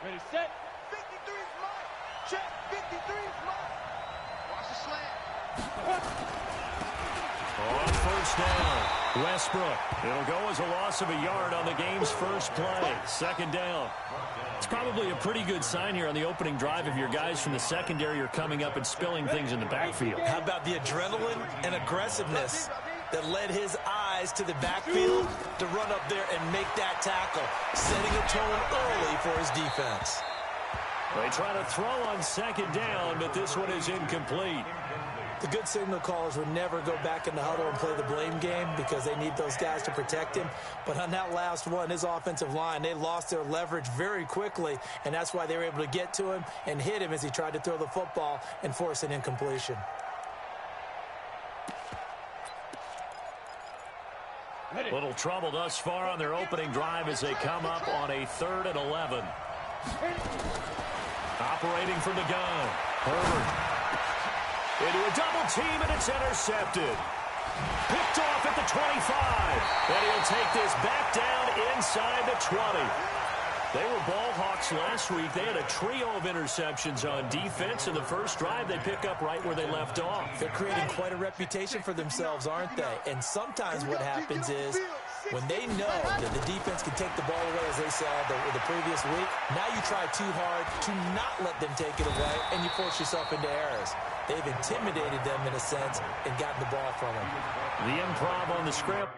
Ready, set. 53 is mine. Check. 53 is mine. Watch the slant. On first down, Westbrook. It'll go as a loss of a yard on the game's first play. Second down. It's probably a pretty good sign here on the opening drive if your guys from the secondary are coming up and spilling things in the backfield. How about the adrenaline and aggressiveness that led his eyes to the backfield to run up there and make that tackle, setting a tone early for his defense. They try to throw on second down, but this one is incomplete. The good signal callers would never go back in the huddle and play the blame game because they need those guys to protect him. But on that last one, his offensive line, they lost their leverage very quickly, and that's why they were able to get to him and hit him as he tried to throw the football and force an incompletion. Little trouble thus far on their opening drive as they come up on a 3rd and 11. Operating from the gun, Herbert. Into a double team, and it's intercepted. Picked off at the 25. And he'll take this back down inside the 20. They were ball hawks last week. They had a trio of interceptions on defense. In the first drive, they pick up right where they left off. They're creating quite a reputation for themselves, aren't they? And sometimes what happens is when they know that the defense can take the ball away, as they saw the previous week, now you try too hard to not let them take it away, and you force yourself into errors. They've intimidated them in a sense and gotten the ball from them. The improv on the script.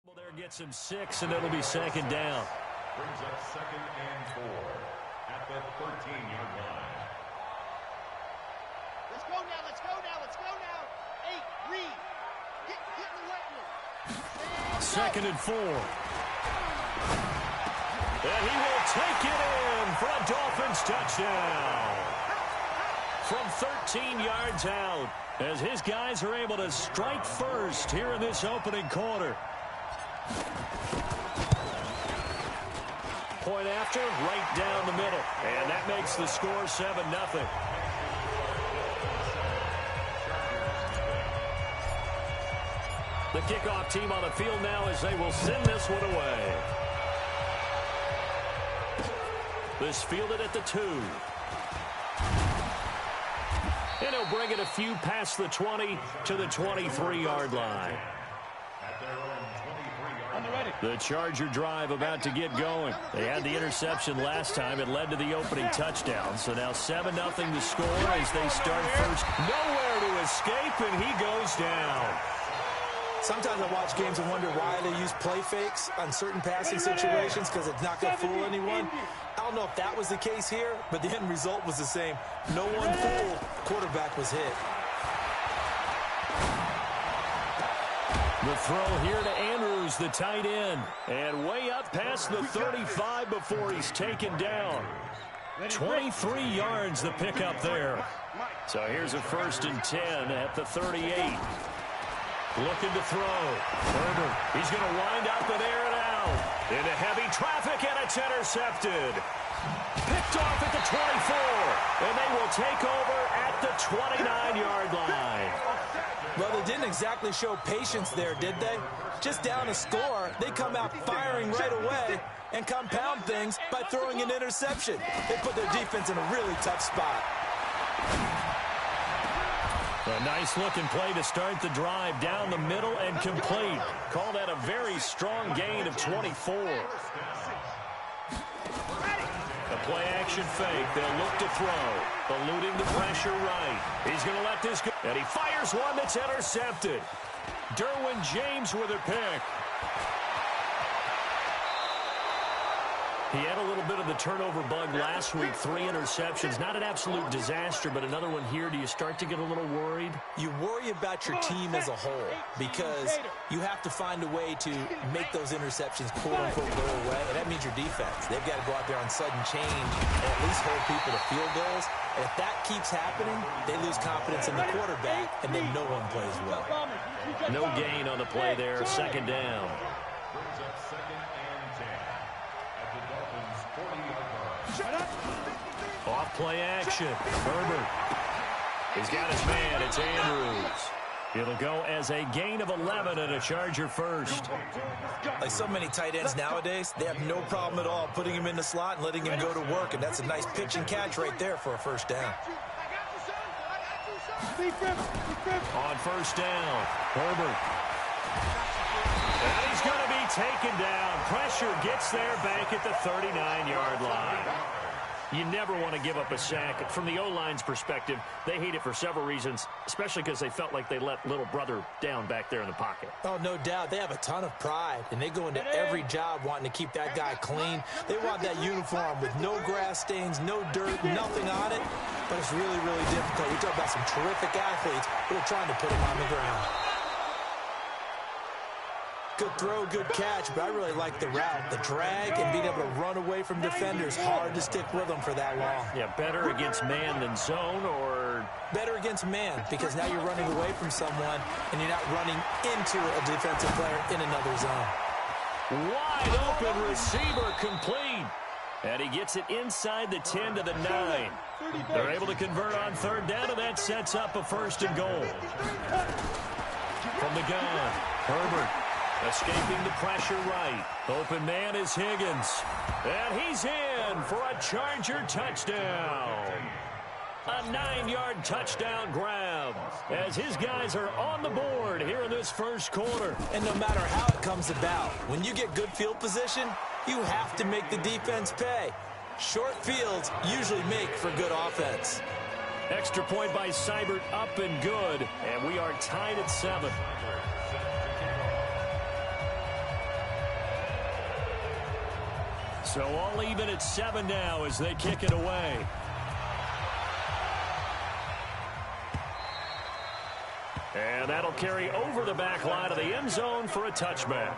Well, there gets him 6, and it'll be second down. Brings up 2nd and 4 at the 13-yard line. Let's go now, let's go now, let's go now. 8, read. Get in the wet one. 2nd and 4. And he will take it in for a Dolphins touchdown. From 13 yards out, as his guys are able to strike first here in this opening quarter. Point after, right down the middle. And that makes the score 7-0. The kickoff team on the field now as they will send this one away. This fielded at the 2. And he'll bring it a few past the 20 to the 23-yard line. The Charger drive about to get going. They had the interception last time. It led to the opening touchdown. So now 7-0 to score as they start first. Nowhere to escape, and he goes down. Sometimes I watch games and wonder why they use play fakes on certain passing situations because it's not going to fool anyone. I don't know if that was the case here, but the end result was the same. No one fooled. Quarterback was hit. The throw here to Andrews, the tight end. And way up past the 35 before he's taken down. 23 yards the pickup there. So here's a 1st and 10 at the 38. Looking to throw. Herbert, he's going to wind up and air it out. Into heavy traffic, and it's intercepted. Picked off at the 24. And they will take over at the 29-yard line. Well, they didn't exactly show patience there, did they? Just down a score, they come out firing right away and compound things by throwing an interception. They put their defense in a really tough spot. A nice-looking play to start the drive down the middle and complete. Call that a very strong gain of 24. A play-action fake. They'll look to throw. Eluding the pressure right. He's going to let this go. And he fires one that's intercepted. Derwin James with a pick. He had a little bit of the turnover bug last week, 3 interceptions. Not an absolute disaster, but another one here. Do you start to get a little worried? You worry about your team as a whole because you have to find a way to make those interceptions, quote-unquote, go away, and that means your defense. They've got to go out there on sudden change and at least hold people to field goals. And if that keeps happening, they lose confidence in the quarterback, and then no one plays well. No gain on the play there, second down. Brings up second and 10 at the Dolphins' 40-yard line. Off play action. Herbert. He's got his man. It's Andrews. It'll go as a gain of 11 and a Charger first. Like so many tight ends nowadays, they have no problem at all putting him in the slot and letting him go to work, and that's a nice pitch and catch right there for a first down. On first down, Herbert. And he's going to be taken down. Pressure gets there back at the 39-yard line. You never want to give up a sack. From the O-line's perspective, they hate it for several reasons, especially because they felt like they let little brother down back there in the pocket. Oh, no doubt. They have a ton of pride, and they go into every job wanting to keep that guy clean. They want that uniform with no grass stains, no dirt, nothing on it. But it's really, really difficult. We talk about some terrific athletes who are trying to put him on the ground. Good throw, good catch, but I really like the route. The drag and being able to run away from defenders, hard to stick with them for that long. Yeah, better against man than zone, or? Better against man, because now you're running away from someone and you're not running into a defensive player in another zone. Wide open receiver complete. And he gets it inside the 10 to the 9. They're able to convert on third down, and that sets up a first and goal. From the gun, Herbert. Escaping the pressure right. Open man is Higgins. And he's in for a Charger touchdown. A 9-yard touchdown grab as his guys are on the board here in this first quarter. And no matter how it comes about, when you get good field position, you have to make the defense pay. Short fields usually make for good offense. Extra point by Seibert, up and good. And we are tied at 7. So all even at 7 now as they kick it away. And that'll carry over the back line of the end zone for a touchback.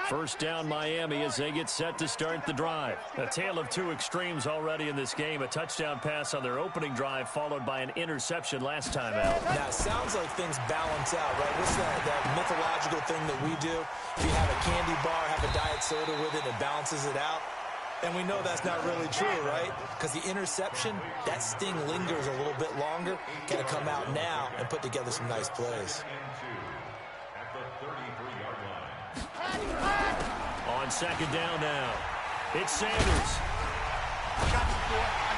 First down Miami as they get set to start the drive. A tale of two extremes already in this game. A touchdown pass on their opening drive followed by an interception last time out. Now, it sounds like things balance out, right? What's that mythological thing that we do? If you have a candy bar, have a diet soda with it, it balances it out. And we know that's not really true, right? Because the interception, that sting lingers a little bit longer. Got to come out now and put together some nice plays. On second down now, it's Sanders.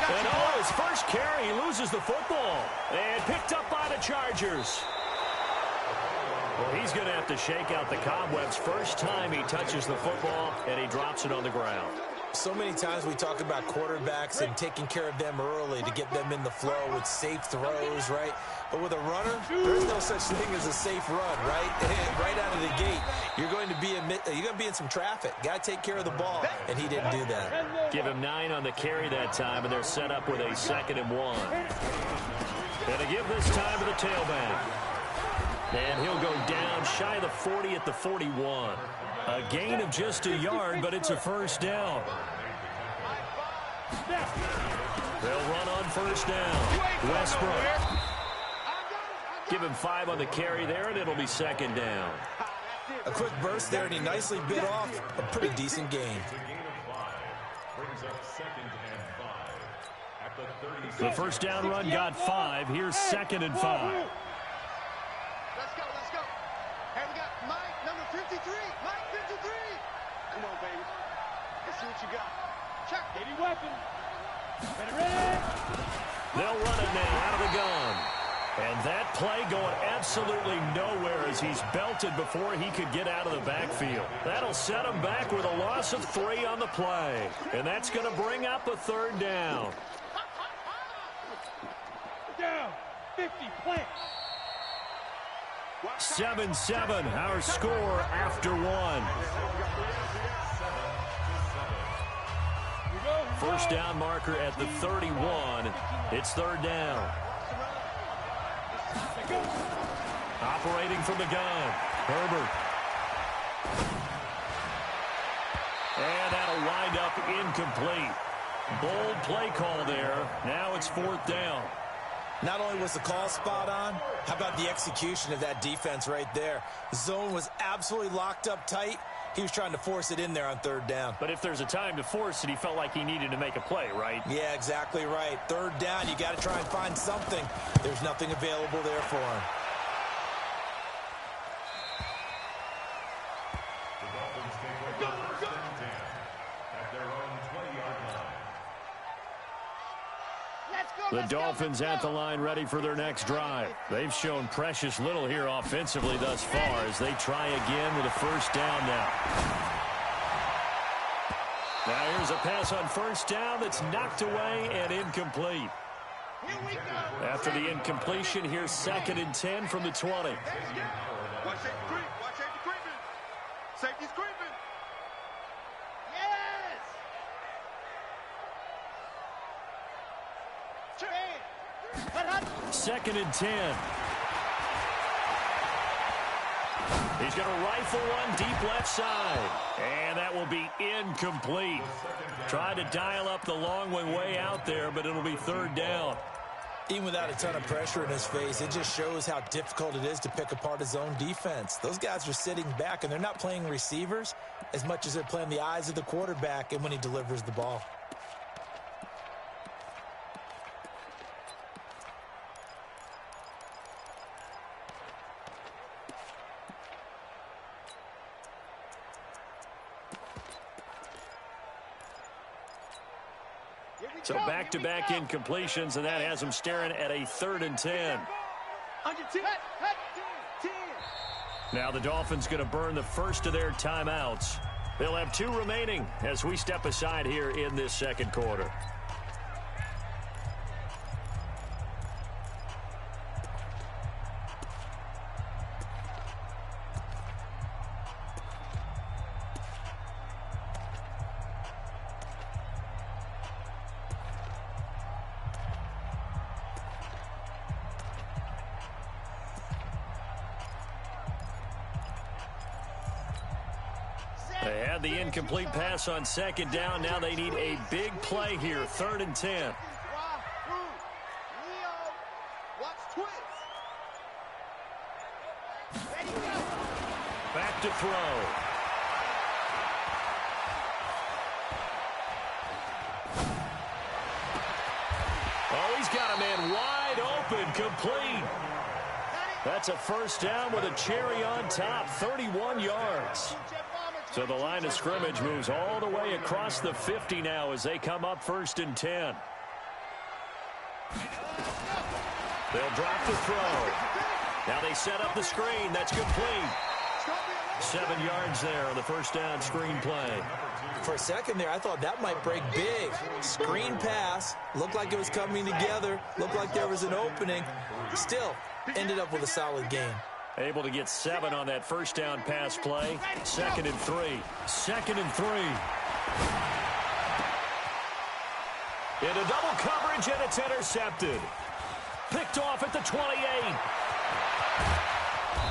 And his first carry, he loses the football. And picked up by the Chargers. Well, he's going to have to shake out the cobwebs. First time he touches the football, and he drops it on the ground. So many times we talk about quarterbacks and taking care of them early to get them in the flow with safe throws, right? But with a runner, there's no such thing as a safe run, right? Right out of the gate, you're going to be in some traffic. Got to take care of the ball, and he didn't do that. Give him 9 on the carry that time, and they're set up with a 2nd and 1. And to give this time to the tailback. And he'll go down shy of the 40 at the 41. A gain of just a yard, but it's a first down. They'll run on first down. Westbrook. Give him 5 on the carry there, and it'll be 2nd down. A quick burst there, and he nicely bit off a pretty decent gain. The first down run got 5. Here's 2nd and 5. Let's go. Hey, we got Mike, number 53. Mike, 53. Come on, baby. Let's see what you got. Check. Any weapon. Ready. They'll run it now out of the gun. And that play going absolutely nowhere as he's belted before he could get out of the backfield. That'll set him back with a loss of 3 on the play. And that's going to bring up a 3rd down. Down, 50, plant. 7-7, our score after 1. First down marker at the 31. It's 3rd down. Operating from the gun, Herbert. And that'll wind up incomplete. Bold play call there. Now it's 4th down. Not only was the call spot on, how about the execution of that defense right there? The zone was absolutely locked up tight. He was trying to force it in there on 3rd down. But if there's a time to force it, he felt like he needed to make a play, right? Yeah, exactly right. 3rd down, you got to try and find something. There's nothing available there for him. The Dolphins take over 1st and 10 at their own 20-yard line. The Dolphins at the line ready for their next drive. They've shown precious little here offensively thus far as they try again with a 1st down now. Now here's a pass on 1st down that's knocked away and incomplete. After the incompletion, here's 2nd and 10 from the 20. Watch safety creep. Watch safety creeping. Safety's creeping. Yes! 2nd and 10. He's going to rifle one deep left side. And that will be incomplete. Tried to dial up the long one way out there, but it'll be 3rd down. Even without a ton of pressure in his face, it just shows how difficult it is to pick apart his own defense. Those guys are sitting back, and they're not playing receivers as much as they're playing the eyes of the quarterback and when he delivers the ball. So back-to-back incompletions, and that has them staring at a 3rd and 10. Now the Dolphins going to burn the first of their timeouts. They'll have 2 remaining as we step aside here in this 2nd quarter. They had the incomplete pass on 2nd down. Now they need a big play here, 3rd and 10. Back to throw. Oh, he's got a man wide open, complete. That's a 1st down with a cherry on top, 31 yards. So the line of scrimmage moves all the way across the 50 now as they come up 1st and 10. They'll drop the throw. Now they set up the screen. That's complete. 7 yards there on the 1st down screen play. For a second there, I thought that might break big. Screen pass. Looked like it was coming together. Looked like there was an opening. Still, ended up with a solid game. Able to get 7 on that 1st down pass play. 2nd and 3. 2nd and 3. Into double coverage, and it's intercepted. Picked off at the 28.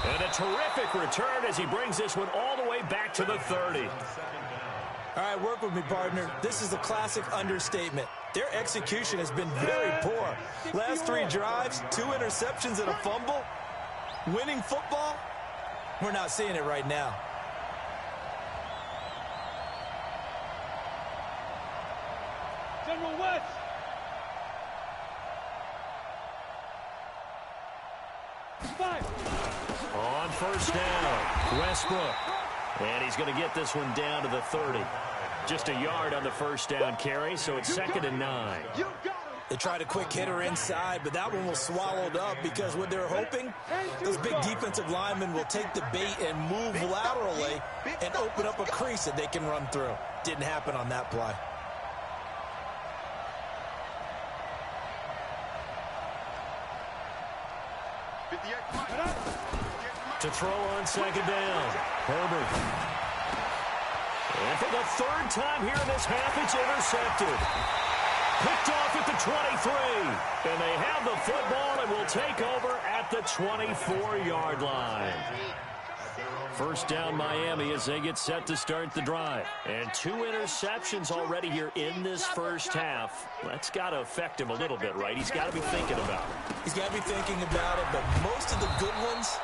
And a terrific return as he brings this one all the way back to the 30. All right, work with me, partner. This is a classic understatement. Their execution has been very poor. Last 3 drives, 2 interceptions and a fumble. Winning football? We're not seeing it right now. General West. On 1st down, Westbrook. And he's going to get this one down to the 30. Just a yard on the 1st down carry, so it's 2nd and 9. You got him. They tried a quick hitter inside, but that one was swallowed up because what they're hoping, those big defensive linemen will take the bait and move laterally and open up a crease that they can run through. Didn't happen on that play. To throw on second down, Herbert. And for the third time here in this half, it's intercepted. Picked off at the 23. And they have the football and will take over at the 24-yard line. First down, Miami, as they get set to start the drive. And 2 interceptions already here in this first half. That's got to affect him a little bit, right? He's got to be thinking about it. He's got to be thinking about it, but most of the good ones,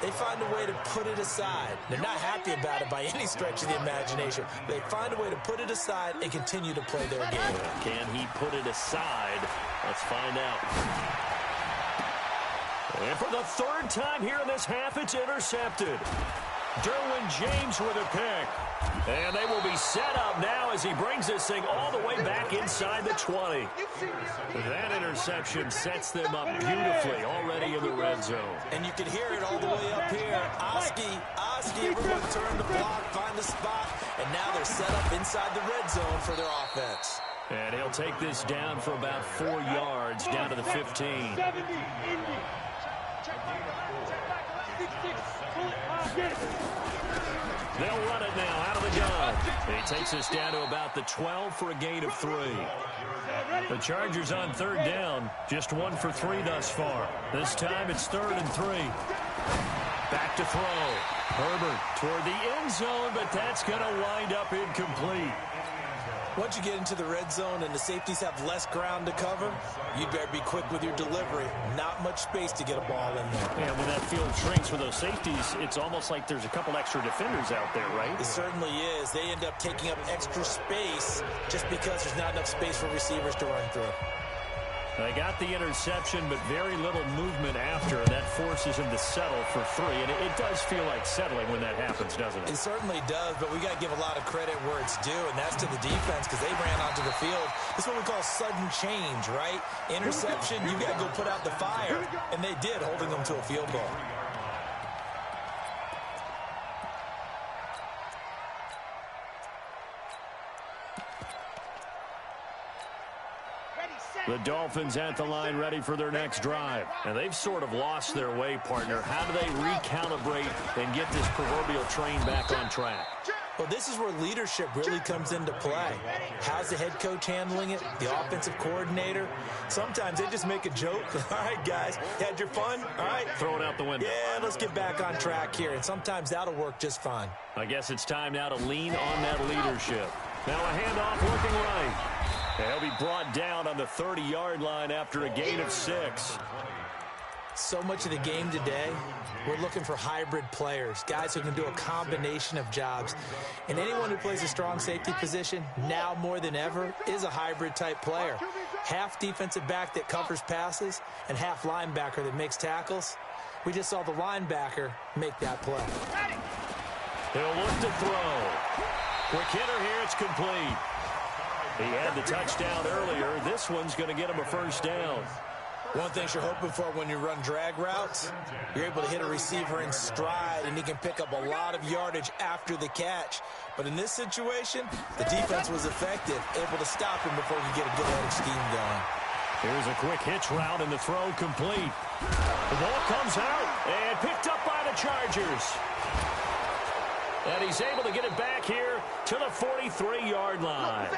they find a way to put it aside. They're not happy about it by any stretch of the imagination. They find a way to put it aside and continue to play their game. Can he put it aside? Let's find out. And for the third time here in this half, it's intercepted. Derwin James with a pick. And they will be set up now as he brings this thing all the way back inside the 20. That interception sets them up beautifully already in the red zone. And you can hear it all the way up here. Oski, everyone turn the block, find the spot, and now they're set up inside the red zone for their offense. And he'll take this down for about 4 yards down to the 15. They'll run it now out of the gun. And he takes us down to about the 12 for a gain of 3. The Chargers on third down, just 1 for 3 thus far. This time it's 3rd and 3. Back to throw. Herbert toward the end zone, but that's going to wind up incomplete. Once you get into the red zone and the safeties have less ground to cover, you better be quick with your delivery. Not much space to get a ball in there. And when that field shrinks with those safeties, it's almost like there's a couple extra defenders out there, right? It certainly is. They end up taking up extra space just because there's not enough space for receivers to run through. They got the interception, but very little movement after, and that forces him to settle for 3. And it does feel like settling when that happens, doesn't it? It certainly does, but we got to give a lot of credit where it's due, and that's to the defense because they ran onto the field. This is what we call sudden change, right? Interception, you got to go put out the fire, and they did, holding them to a field goal. The Dolphins at the line ready for their next drive. And they've sort of lost their way, partner. How do they recalibrate and get this proverbial train back on track? Well, this is where leadership really comes into play. How's the head coach handling it? The offensive coordinator? Sometimes they just make a joke. All right, guys, you had your fun? All right. Throw it out the window. Yeah, let's get back on track here. And sometimes that'll work just fine. I guess it's time now to lean on that leadership. Now a handoff working right. He'll be brought down on the 30-yard line after a gain of 6. So much of the game today, we're looking for hybrid players, guys who can do a combination of jobs. And anyone who plays a strong safety position, now more than ever, is a hybrid-type player. Half defensive back that covers passes and half linebacker that makes tackles. We just saw the linebacker make that play. He'll look to throw. Quick hitter here, it's complete. He had the touchdown earlier. This one's going to get him a first down. One thing you're hoping for when you run drag routes, you're able to hit a receiver in stride, and he can pick up a lot of yardage after the catch. But in this situation, the defense was effective, able to stop him before he could get a good scheme going. Here's a quick hitch route, and the throw complete. The ball comes out and picked up by the Chargers. And he's able to get it back here to the 43-yard line.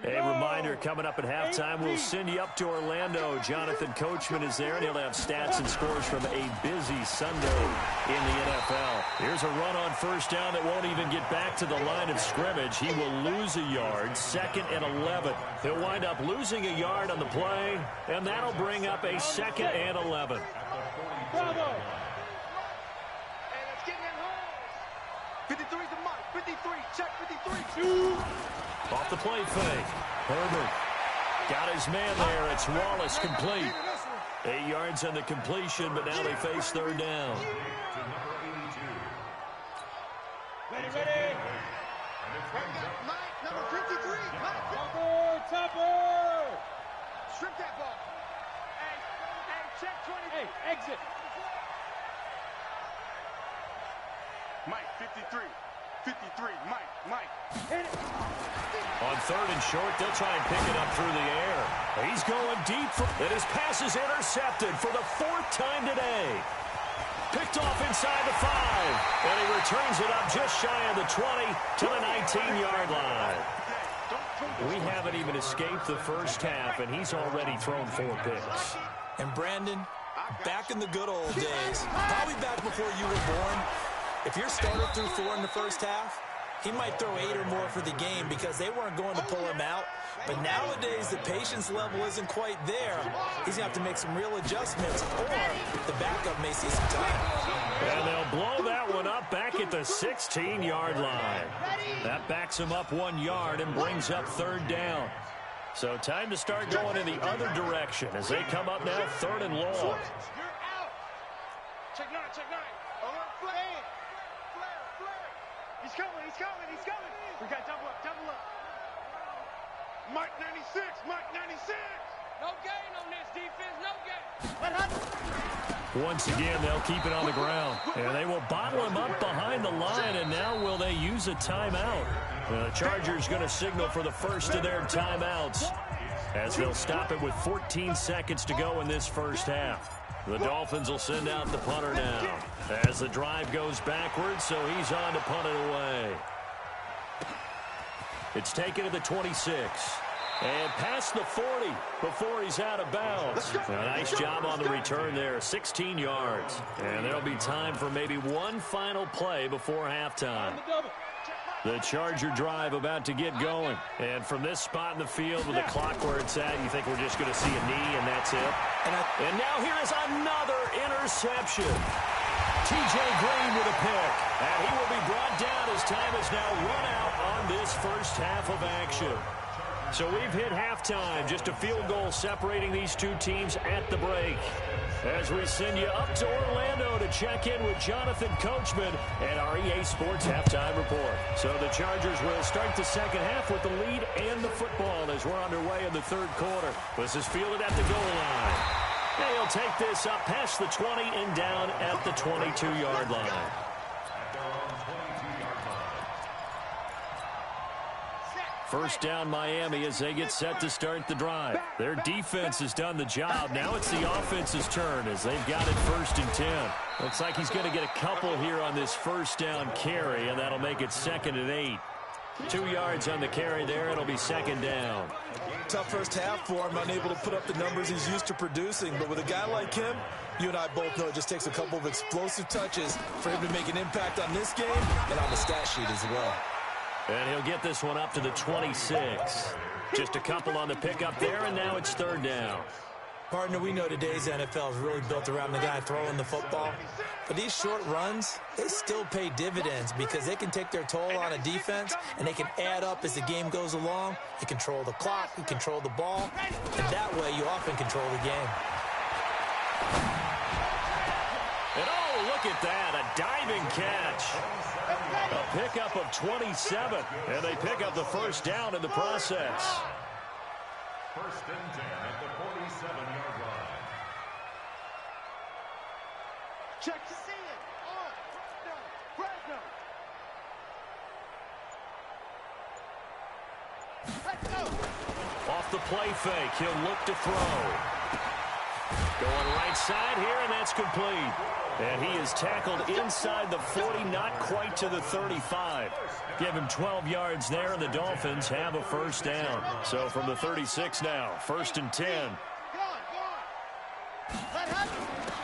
A reminder, coming up at halftime, we'll send you up to Orlando. Jonathan Coachman is there, and he'll have stats and scores from a busy Sunday in the NFL. Here's a run on first down that won't even get back to the line of scrimmage. He will lose a yard, 2nd and 11. He'll wind up losing a yard on the play, and that'll bring up a 2nd and 11. Bravo! Hey, let's get in that hole. 53's the mark. 53. Check 53. Off the play fake. Herbert got his man there. It's Wallace complete. 8 yards on the completion, but now they face third down. Ready. Mike, number 53. Topper. Strip that ball. Hey, check 20. Hey, exit. Mike, 53. 53. Mike. Hit it. On 3rd and short, they'll try and pick it up through the air. He's going deep, and his pass is intercepted for the 4th time today. Picked off inside the 5, and he returns it up just shy of the 20 to the 19-yard line. We haven't even escaped the first half, and he's already thrown 4 picks. And Brandon, back in the good old days, probably back before you were born, if your starter threw 4 in the first half, he might throw 8 or more for the game because they weren't going to pull him out. But nowadays, the patience level isn't quite there. He's going to have to make some real adjustments, or the backup may see some time. And they'll blow that one up back at the 16-yard line. That backs him up 1 yard and brings up 3rd down. So time to start going in the other direction as they come up now 3rd and long. You're out. Check 9. Alert, flare. He's coming. We got double up. Mike 96. No gain on this defense, no gain. Once again, they'll keep it on the ground. And they will bottle him up behind the line, and now will they use a timeout? The Chargers going to signal for the first of their timeouts as they'll stop it with 14 seconds to go in this first half. The Dolphins will send out the punter now as the drive goes backwards, so he's on to punt it away. It's taken to the 26. And past the 40 before he's out of bounds. A nice job on the return there, 16 yards. And there'll be time for maybe one final play before halftime. The Charger drive about to get going. And from this spot in the field with the clock where it's at, you think we're just going to see a knee and that's it? And now here is another interception. T.J. Green with a pick. And he will be brought down as time is now run out on this first half of action. So we've hit halftime, just a field goal separating these two teams at the break. As we send you up to Orlando to check in with Jonathan Coachman and our EA Sports Halftime Report. So the Chargers will start the second half with the lead and the football as we're underway in the third quarter. This is fielded at the goal line. They'll take this up past the 20 and down at the 22-yard line. First down Miami as they get set to start the drive. Their defense has done the job. Now it's the offense's turn as they've got it 1st and 10. Looks like he's going to get a couple here on this first down carry, and that'll make it 2nd and 8. 2 yards on the carry there. It'll be 2nd down. Tough first half for him, unable to put up the numbers he's used to producing. But with a guy like him, you and I both know it just takes a couple of explosive touches for him to make an impact on this game and on the stat sheet as well. And he'll get this one up to the 26. Just a couple on the pickup there, and now it's 3rd down. Partner, we know today's NFL is really built around the guy throwing the football. But these short runs, they still pay dividends because they can take their toll on a defense, and they can add up as the game goes along. You control the clock, you control the ball, and that way you often control the game. And oh, look at that, a diving catch. A pickup of 27, and they pick up the first down in the process. 1st and 10 at the 47-yard line. Check to see it. Let's go. Off the play fake, he'll look to throw. Going right side here, and that's complete. And he is tackled inside the 40, not quite to the 35. Give him 12 yards there, and the Dolphins have a first down. So from the 36 now, 1st and 10.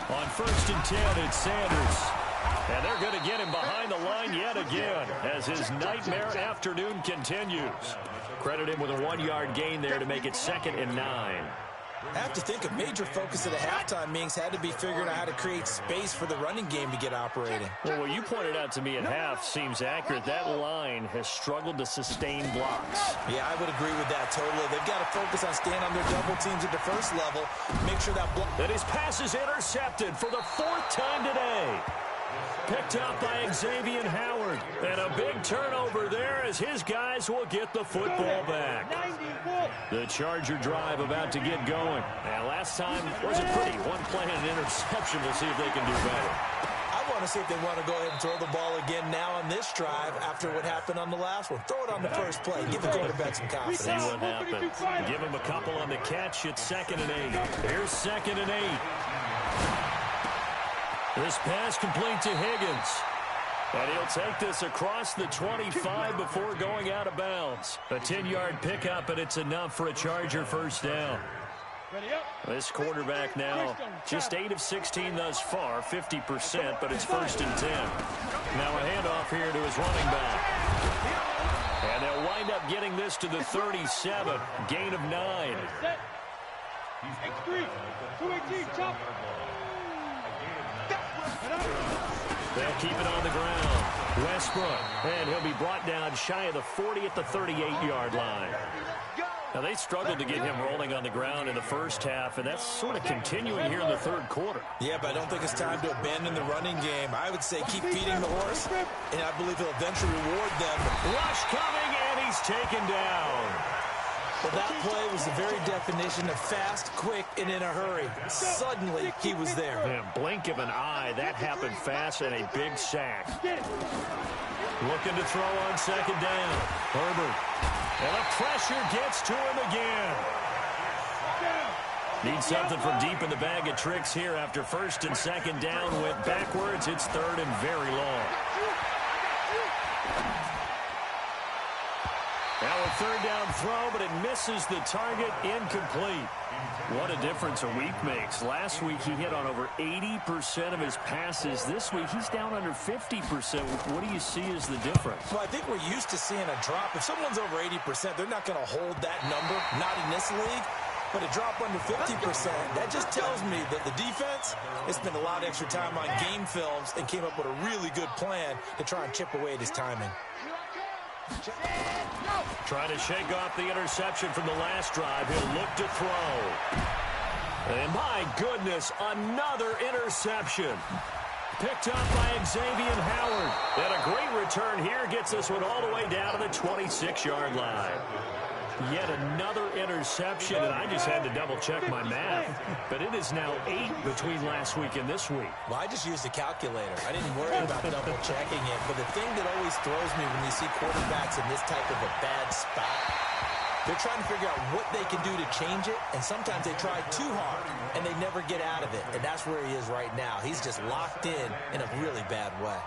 On 1st and 10, it's Sanders. And they're going to get him behind the line yet again as his nightmare afternoon continues. Credit him with a 1-yard gain there to make it 2nd and 9. I have to think a major focus at the halftime meetings had to be figuring out how to create space for the running game to get operating. Well, what you pointed out to me at half seems accurate. That line has struggled to sustain blocks. Yeah, I would agree with that totally. They've got to focus on staying on their double teams at the first level. Make sure that block. That his pass is intercepted for the 4th time today. Picked up by Xavier Howard. And a big turnover there as his guys will get the football back. The Charger drive about to get going. And last time wasn't pretty. One play and an interception. We'll see if they can do better. I want to see if they want to go ahead and throw the ball again now on this drive after what happened on the last one. Throw it on the first play. Give the quarterback some confidence. See what happens. Give him a couple on the catch. It's 2nd and 8. Here's 2nd and 8. This pass complete to Higgins. And he'll take this across the 25 before going out of bounds. A 10-yard pickup, and it's enough for a Charger first down. This quarterback now just 8 of 16 thus far, 50%, but it's 1st and 10. Now a handoff here to his running back. And they'll wind up getting this to the 37, gain of 9. X3, 218, chop. They'll keep it on the ground. Westbrook, and he'll be brought down shy of the 40 at the 38-yard line. Now, they struggled to get him rolling on the ground in the first half, and that's sort of continuing here in the 3rd quarter. Yeah, but I don't think it's time to abandon the running game. I would say keep feeding the horse, and I believe he'll eventually reward them. Rush coming, and he's taken down. Well, that play was the very definition of fast, quick, and in a hurry. Suddenly, he was there. Yeah, blink of an eye. That happened fast and a big sack. Looking to throw on 2nd down. Herbert. And the pressure gets to him again. Needs something from deep in the bag of tricks here after 1st and 2nd down went backwards. It's 3rd and very long. Now a 3rd down throw, but it misses the target, incomplete. What a difference a week makes. Last week he hit on over 80% of his passes. This week he's down under 50%. What do you see as the difference? Well, I think we're used to seeing a drop. If someone's over 80%, they're not going to hold that number, not in this league. But a drop under 50%, that just tells me that the defense has spent a lot of extra time on game films and came up with a really good plan to try and chip away at his timing. Trying to shake off the interception from the last drive. He'll look to throw. And my goodness, another interception. Picked up by Xavier Howard. And a great return here gets this one all the way down to the 26-yard line. Yet another interception, and I just had to double-check my math. But it is now 8 between last week and this week. Well, I just used a calculator. I didn't worry about double-checking it. But the thing that always throws me when you see quarterbacks in this type of a bad spot, they're trying to figure out what they can do to change it, and sometimes they try too hard, and they never get out of it. And that's where he is right now. He's just locked in a really bad way.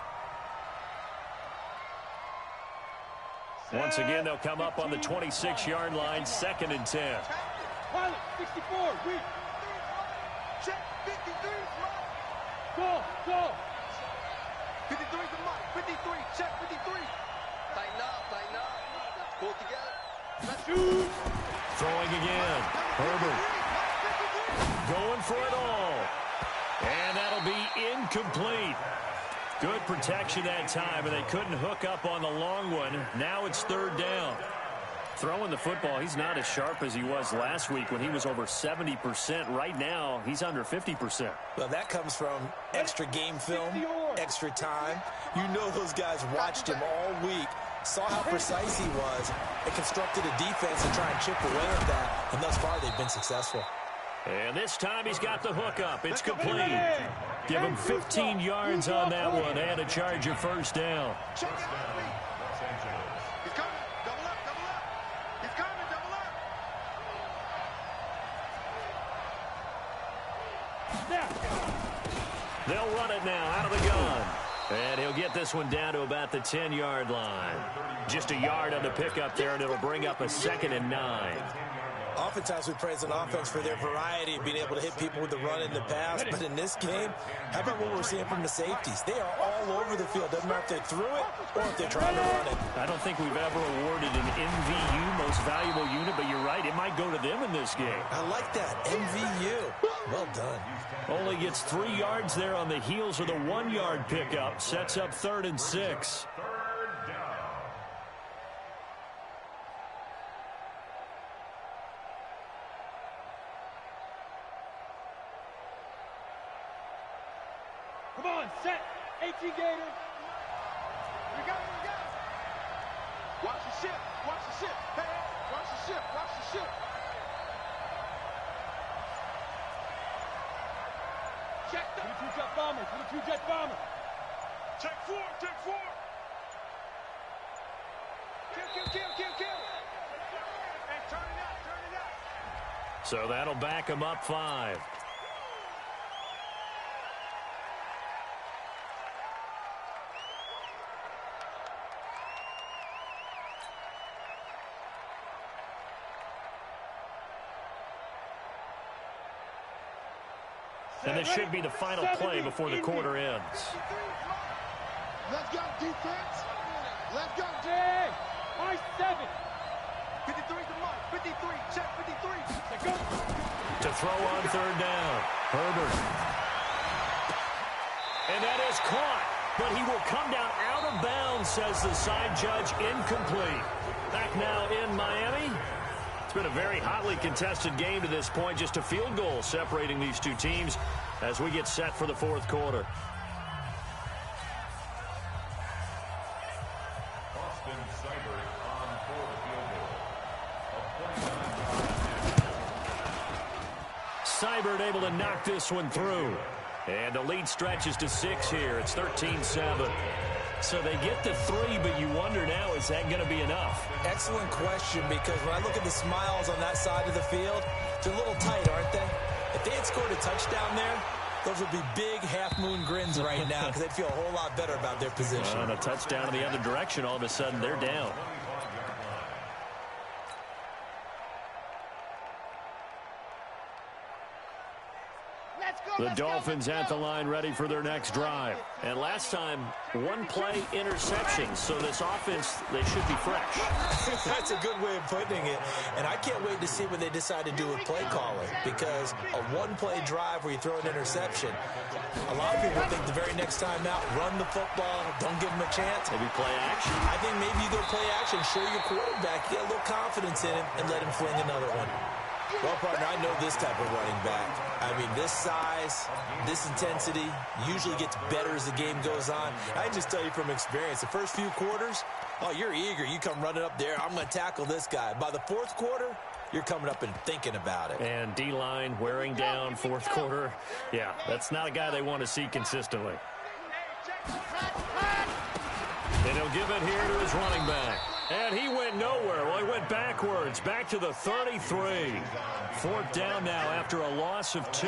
Once again, they'll come up on the 26-yard line, 2nd and 10. Pilot, 64, weak. Check, 53, Go, go. 53 to Mike, 53, check 53. Tighten up. Pull it together. Let's shoot. Throwing again. Herbert. Going for it all. And that'll be incomplete. Good protection that time, and they couldn't hook up on the long one. Now it's 3rd down. Throwing the football, he's not as sharp as he was last week when he was over 70%. Right now, he's under 50%. Well, that comes from extra game film, extra time. You know those guys watched him all week, saw how precise he was, and constructed a defense to try and chip away at that. And thus far, they've been successful. And this time he's got the hookup. It's complete. Give him 15 yards on that one and a Charger first down. He's coming. Double up. He's coming. Double up. They'll run it now out of the gun. And he'll get this one down to about the 10-yard line. Just a yard on the pickup there, and it'll bring up a 2nd and 9. Oftentimes we praise an offense for their variety of being able to hit people with the run and the pass. But in this game, how about what we're seeing from the safeties? They are all over the field. Doesn't matter if they threw it or if they're trying to run it. I don't think we've ever awarded an MVU, most valuable unit, but you're right. It might go to them in this game. I like that. MVU. Well done. Only gets 3 yards there on the heels of the 1-yard pickup. Sets up 3rd and 6. Come on, set. 18 Gators. We got it, we got it. Watch the ship, watch the ship. Hey, watch the ship, watch the ship. Check that. 22 jet bomber, 22 jet bomber. Check 4, check 4. Kill. And turn it out. So that'll back him up 5. And this should be the final play before the quarter ends. Let's go, defense. Let's go. Hey, high 7. 53 to Mike. 53. Check 53. Let's go. To throw on 3rd down. Herbert. And that is caught. But he will come down out of bounds, says the side judge. Incomplete. Back now in Miami. It's been a very hotly contested game to this point. Just a field goal separating these two teams as we get set for the 4th quarter. Seibert able to knock this one through. And the lead stretches to 6 here. It's 13-7. So they get the 3, but you wonder now, is that going to be enough? Excellent question, because when I look at the smiles on that side of the field, they're a little tight, aren't they? If they had scored a touchdown there, those would be big half-moon grins right now because they'd feel a whole lot better about their position. On a touchdown in the other direction, all of a sudden they're down. The Dolphins at the line ready for their next drive. And last time, 1-play interception. So this offense, they should be fresh. That's a good way of putting it. And I can't wait to see what they decide to do with play calling. Because a 1-play drive where you throw an interception, a lot of people think the very next time out, run the football, don't give them a chance. Maybe play action. I think maybe you go play action, show your quarterback, get a little confidence in him, and let him fling another one. Well, partner, I know this type of running back. I mean, this size, this intensity usually gets better as the game goes on. I can just tell you from experience, the first few quarters, oh, you're eager. You come running up there, I'm going to tackle this guy. By the 4th quarter, you're coming up and thinking about it. And D-line wearing down 4th quarter. Yeah, that's not a guy they want to see consistently. And he'll give it here to his running back. And he went nowhere. Well, he went backwards, back to the 33. 4th down now after a loss of 2.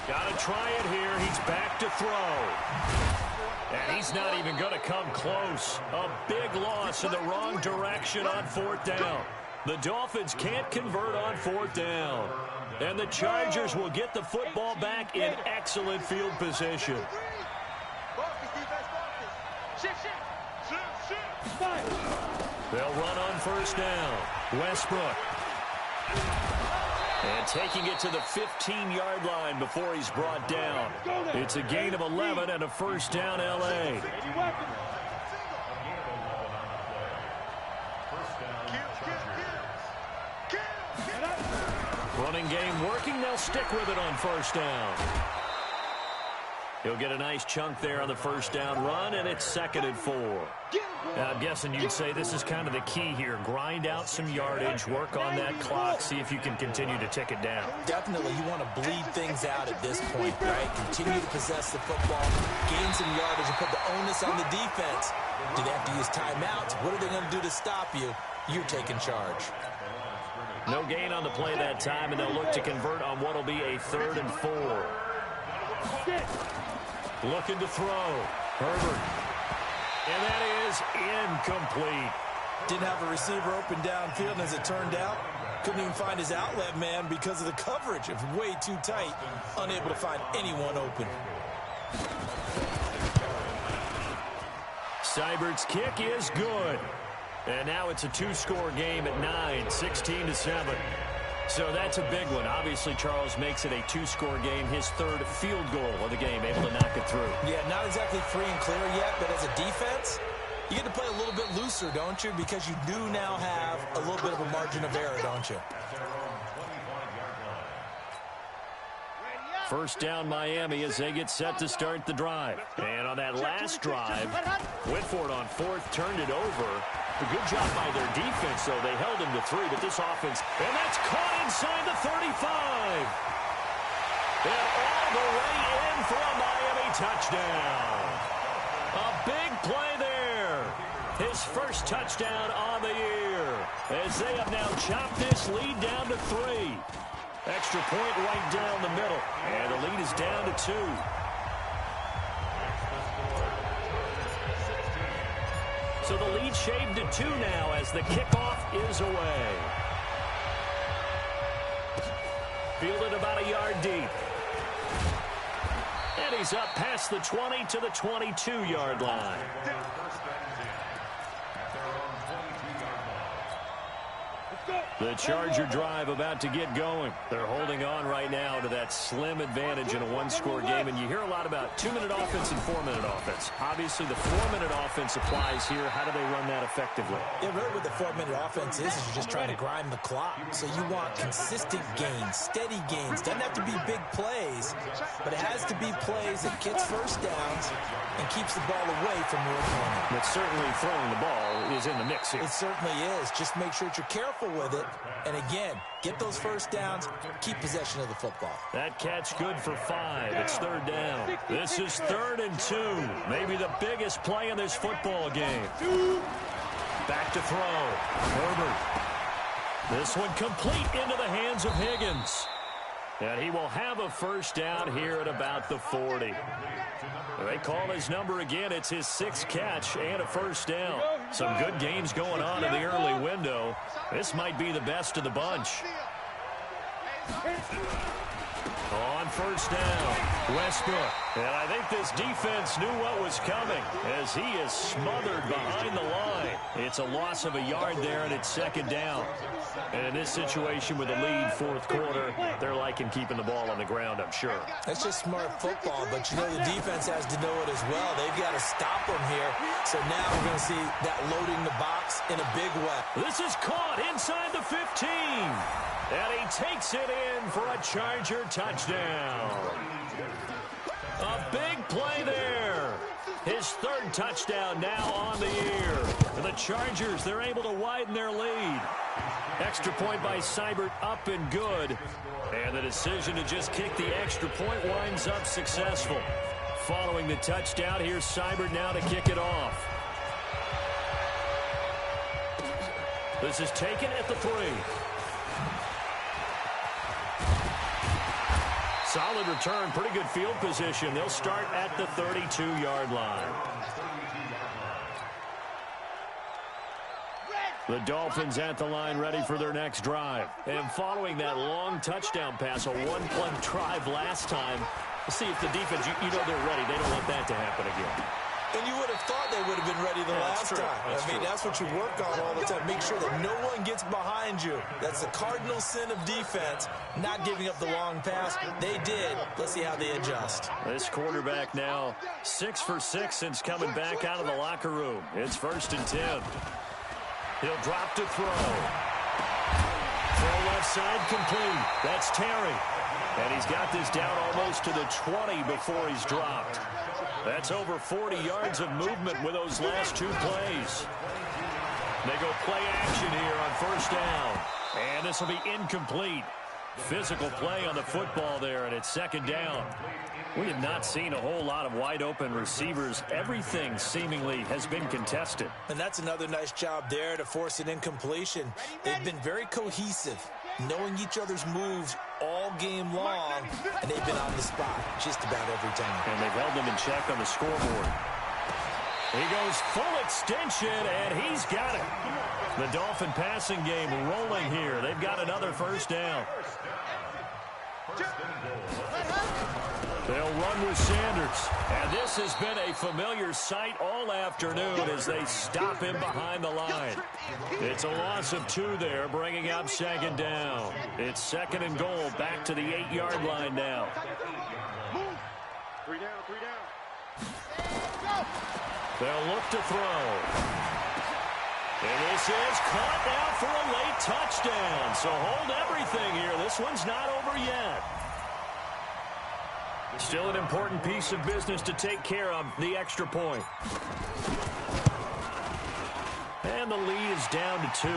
Got to try it here. He's back to throw. And he's not even going to come close. A big loss in the wrong direction on 4th down. The Dolphins can't convert on 4th down. And the Chargers will get the football back in excellent field position. They'll run on 1st down. Westbrook. And taking it to the 15-yard line before he's brought down. It's a gain of 11 and a 1st down, L.A. Running game working. They'll stick with it on 1st down. He'll get a nice chunk there on the first down run, and it's 2nd and 4. Now, I'm guessing you'd say this is kind of the key here. Grind out some yardage, work on that clock, see if you can continue to tick it down. Definitely, you want to bleed things out at this point, right? Continue to possess the football, gain some yardage, and put the onus on the defense. Do they have to use timeouts? What are they going to do to stop you? You're taking charge. No gain on the play that time, and they'll look to convert on what will be a 3rd and 4. Looking to throw. Herbert. And that is incomplete. Didn't have a receiver open downfield, and as it turned out, couldn't even find his outlet man because of the coverage. It was way too tight, unable to find anyone open. Seibert's kick is good. And now it's a 2-score game at 9, 16-7. So that's a big one. Obviously, Charles makes it a 2-score game, his 3rd field goal of the game, able to knock it through. Yeah, not exactly free and clear yet, but as a defense, you get to play a little bit looser, don't you? Because you do now have a little bit of a margin of error, don't you? First down, Miami, as they get set to start the drive. And on that last drive, went for it on 4th, turned it over. A good job by their defense, though. They held him to 3, but this offense, and that's caught inside the 35. And all the way in for a Miami touchdown. A big play there. His first touchdown on the year, as they have now chopped this lead down to 3. Extra point right down the middle, and the lead is down to 2. So the lead shaved to 2 now as the kickoff is away. Fielded about a yard deep. And he's up past the 20 to the 22-yard line. The Charger drive about to get going. They're holding on right now to that slim advantage in a 1-score game. And you hear a lot about 2-minute offense and 4-minute offense. Obviously, the 4-minute offense applies here. How do they run that effectively? Yeah, really what the 4-minute offense is you're just trying to grind the clock. So you want consistent gains, steady gains. Doesn't have to be big plays, but it has to be plays that gets first downs and keeps the ball away from your opponent. But certainly throwing the ball is in the mix here. It certainly is. Just make sure that you're careful with it. And again, get those first downs, keep possession of the football. That catch good for 5. It's 3rd down. This is 3rd and 2. Maybe the biggest play in this football game. Back to throw. Herbert. This one complete into the hands of Higgins. And he will have a first down here at about the 40. They call his number again. It's his 6th catch and a first down. Some good games going on in the early window. This might be the best of the bunch. On first down, Westbrook. And I think this defense knew what was coming as he is smothered behind the line. It's a loss of a yard there, and it's 2nd down. And in this situation with the lead 4th quarter, they're liking keeping the ball on the ground, I'm sure. That's just smart football, but you know the defense has to know it as well. They've got to stop them here. So now we're going to see that loading the box in a big way. This is caught inside the 15. And he takes it in for a Charger touchdown. A big play there. His 3rd touchdown now on the year. And the Chargers, they're able to widen their lead. Extra point by Seibert up and good. And the decision to just kick the extra point winds up successful. Following the touchdown, here's Seibert now to kick it off. This is taken at the 3. Solid return, pretty good field position. They'll start at the 32-yard line. The Dolphins at the line ready for their next drive. And following that long touchdown pass, a 1-play drive last time, let's see if the defense, you know they're ready. They don't want that to happen again. And you would have thought they would have been ready the last time. That's what you work on all the time. Make sure that no one gets behind you. That's the cardinal sin of defense, not giving up the long pass. They did. Let's see how they adjust. This quarterback now 6 for 6 since coming back out of the locker room. It's 1st and 10. He'll drop to throw. Throw left side complete. That's Terry. And he's got this down almost to the 20 before he's dropped. That's over 40 yards of movement with those last 2 plays. They go play action here on first down. And this will be incomplete. Physical play on the football there, and it's second down. We have not seen a whole lot of wide-open receivers. Everything seemingly has been contested. And that's another nice job there to force an incompletion. They've been very cohesive, knowing each other's moves all game long, and they've been on the spot just about every time. And they've held them in check on the scoreboard. He goes full extension, and he's got it. The Dolphin passing game rolling here. They've got another first down. They'll run with Sanders. And this has been a familiar sight all afternoon as they stop him behind the line. It's a loss of 2 there, bringing up second down. It's second and goal, back to the 8-yard line now. 3 down, 3 down. They'll look to throw. And this is caught now for a late touchdown. So hold everything here. This one's not over yet. Still an important piece of business to take care of, the extra point. And the lead is down to 2.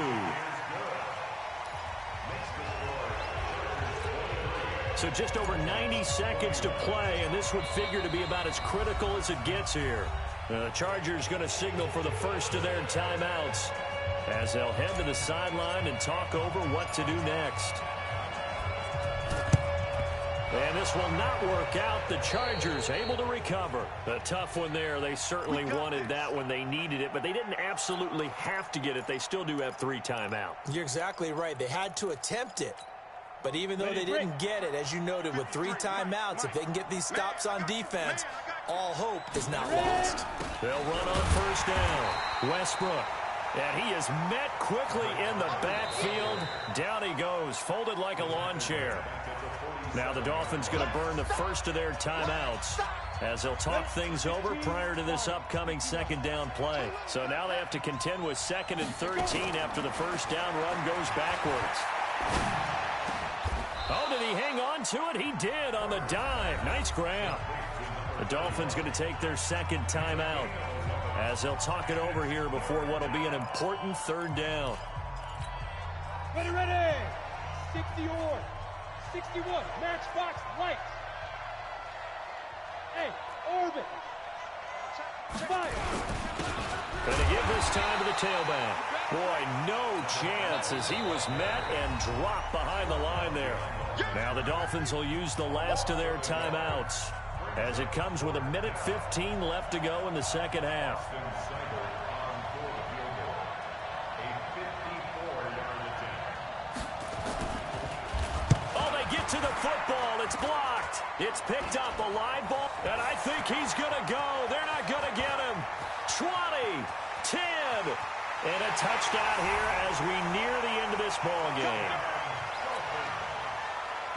So just over 90 seconds to play, and this would figure to be about as critical as it gets here. The Chargers going to signal for the first of their timeouts as they'll head to the sideline and talk over what to do next. And this will not work out. The Chargers able to recover. A tough one there. They certainly wanted that when they needed it, but they didn't absolutely have to get it. They still do have 3 timeouts. You're exactly right. They had to attempt it. But even though they didn't get it, as you noted, with 3 timeouts, if they can get these stops on defense, all hope is not lost. They'll run on first down. Westbrook. And he is met quickly in the backfield. Down he goes, folded like a lawn chair. Now the Dolphins going to burn the first of their timeouts as they'll talk things over prior to this upcoming second down play. So now they have to contend with 2nd and 13 after the first down run goes backwards. Oh, did he hang on to it? He did on the dive. Nice grab. The Dolphins going to take their second timeout as they'll talk it over here before what will be an important third down. Ready, ready. 60 or 61. Matchbox lights. Hey, orbit. Fire. Going to give this time to the tailback. Boy, no chance as he was met and dropped behind the line there. Now the Dolphins will use the last of their timeouts as it comes with 1:15 left to go in the second half. Oh, they get to the football. It's blocked. It's picked up, a live ball, and I think he's going to go. They're not going to get him. 20, 10, and a touchdown here as we near the end of this ball game.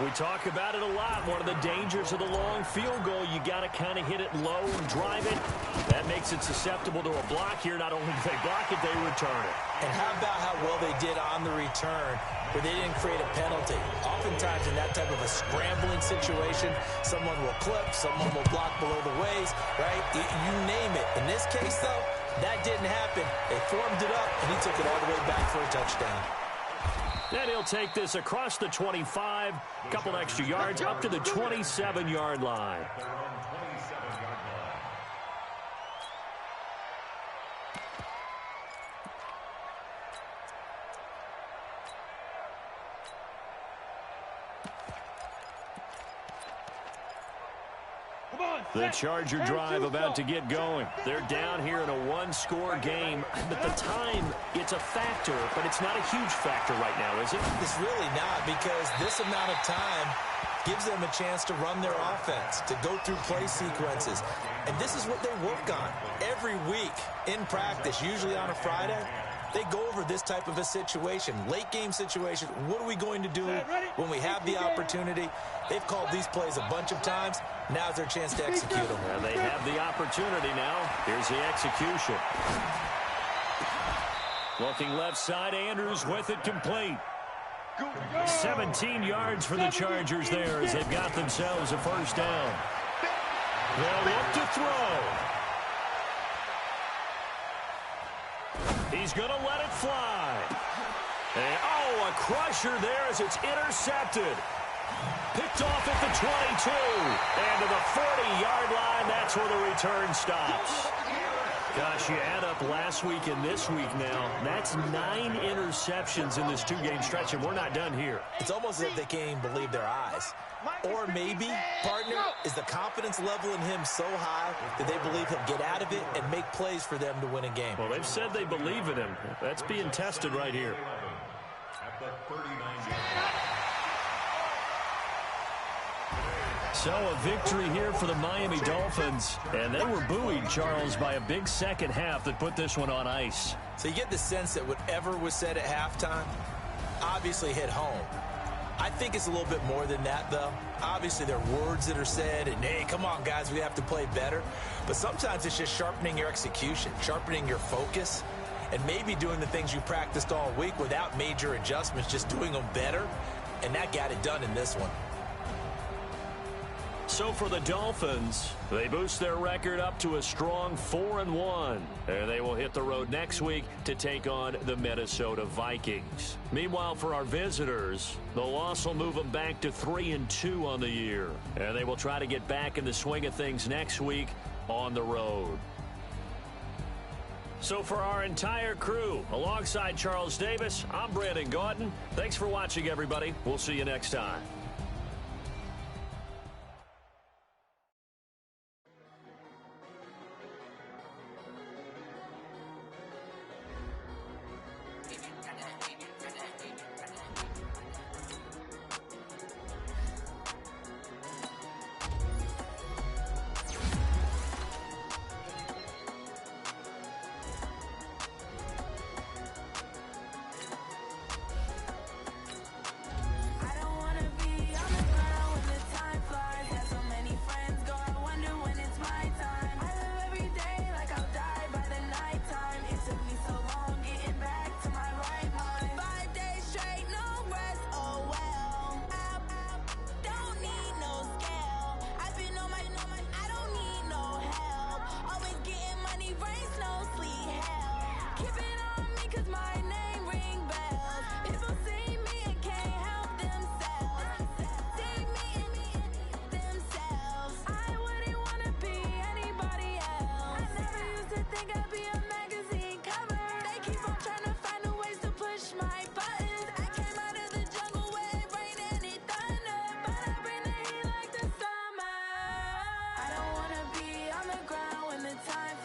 We talk about it a lot. One of the dangers of the long field goal, you got to kind of hit it low and drive it. That makes it susceptible to a block here. Not only do they block it, they return it. And how about how well they did on the return, where they didn't create a penalty. Oftentimes in that type of a scrambling situation, someone will clip, someone will block below the waist, right? You name it. In this case, though, that didn't happen. They formed it up, and he took it all the way back for a touchdown. Then he'll take this across the 25, couple extra yards, up to the 27-yard line. The Charger drive about to get going. They're down here in a one-score game. But the time, it's a factor, but it's not a huge factor right now, is it? It's really not, because this amount of time gives them a chance to run their offense, to go through play sequences. And this is what they work on every week in practice, usually on a Friday. They go over this type of a situation, late game situation. What are we going to do when we have the opportunity? They've called these plays a bunch of times. Now's their chance to execute them. And they have the opportunity now. Here's the execution. Looking left side, Andrews with it complete. 17 yards for the Chargers there as they've got themselves a first down. They'll look to throw. He's going to let it fly. And, oh, a crusher there as it's intercepted. Picked off at the 22. And to the 40-yard line, that's where the return stops. Gosh, you add up last week and this week now, that's 9 interceptions in this two-game stretch, and we're not done here. It's almost as if they can't even believe their eyes. Or maybe, partner, is the confidence level in him so high that they believe he'll get out of it and make plays for them to win a game. Well, they've said they believe in him. That's being tested right here. At the 39-yard So a victory here for the Miami Dolphins. And they were buoyed, Charles, by a big second half that put this one on ice. So you get the sense that whatever was said at halftime obviously hit home. I think it's a little bit more than that, though. Obviously, there are words that are said, and, hey, come on, guys, we have to play better. But sometimes it's just sharpening your execution, sharpening your focus, and maybe doing the things you practiced all week without major adjustments, just doing them better, and that got it done in this one. So for the Dolphins, they boost their record up to a strong 4-1. And they will hit the road next week to take on the Minnesota Vikings. Meanwhile, for our visitors, the loss will move them back to 3-2 on the year. And they will try to get back in the swing of things next week on the road. So for our entire crew, alongside Charles Davis, I'm Brandon Gaudin. Thanks for watching, everybody. We'll see you next time. Time